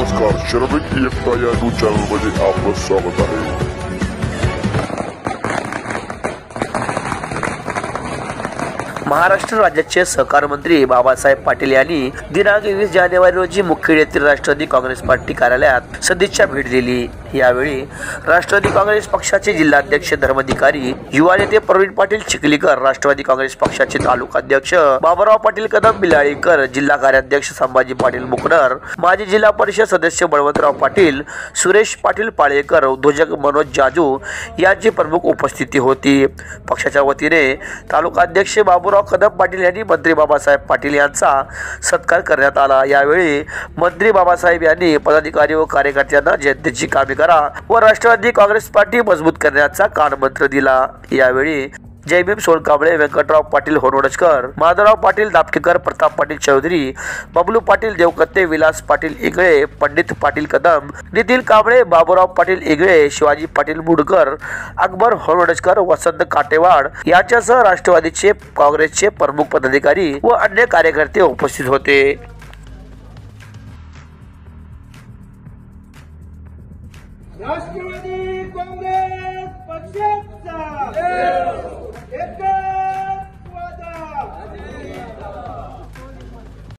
नमस्कार, शर्विक एकता या news channel मध्ये आपलं स्वागत आहे। महाराष्ट्र राज्याचे सहकार मंत्री बाबासाहेब पाटील यांनी दिनांक 20 जानेवारी रोजी मुखेड येथील राष्ट्रवादी काँग्रेस पार्टी कार्यालयात सदिच्छा भेट दिली। यावेळी राष्ट्रवादी काँग्रेस पक्षाचे जिल्हाध्यक्ष धर्माधिकारी युवा नेते प्रवीण पाटील चिखलीकर, राष्ट्रवादी काँग्रेस पक्षाचे तालुका अध्यक्ष बाबुराव पाटील कदम बिलाळीकर, जिल्हा कार्याध्यक्ष संभाजी पाटील मुकनर, माजी जिल्हा परिषद सदस्य बळवंतराव पाटील, सुरेश पाटील पाळेकर, उद्योजक मनोज जाजू यांची प्रमुख उपस्थिती होती। पक्षाच्या वतीने तालुका अध्यक्ष बाबुराव कदम पाटील यांनी मंत्री बाबासाहेब पाटील यांचा सत्कार करण्यात आला। यावेळी मंत्री बाबासाहेब यांनी पदाधिकारी व कार्यकर्त्यांना जनतेची कामे करा व राष्ट्रवादी काँग्रेस पार्टी मजबूत करण्याचा कानमंत्र दिला। यावेळी जयभीम सोळकांबळे, व्यंकटराव पाटील होनवडकर, माधवराव पाटील दापकेकर, प्रताप पाटील चौधरी, बबलू पाटील देवकत्ते, विलास पाटील इगळे, पंडित पाटील कदम, नितीन कांबळे, बाबुराव पाटील इगळे, शिवाजी पाटील मुडकर, अकबर होनवडकर, वसंत काटेवाड यांच्यासह राष्ट्रवादीचे काँग्रेसचे प्रमुख पदाधिकारी व अन्य कार्यकर्ते उपस्थित होते।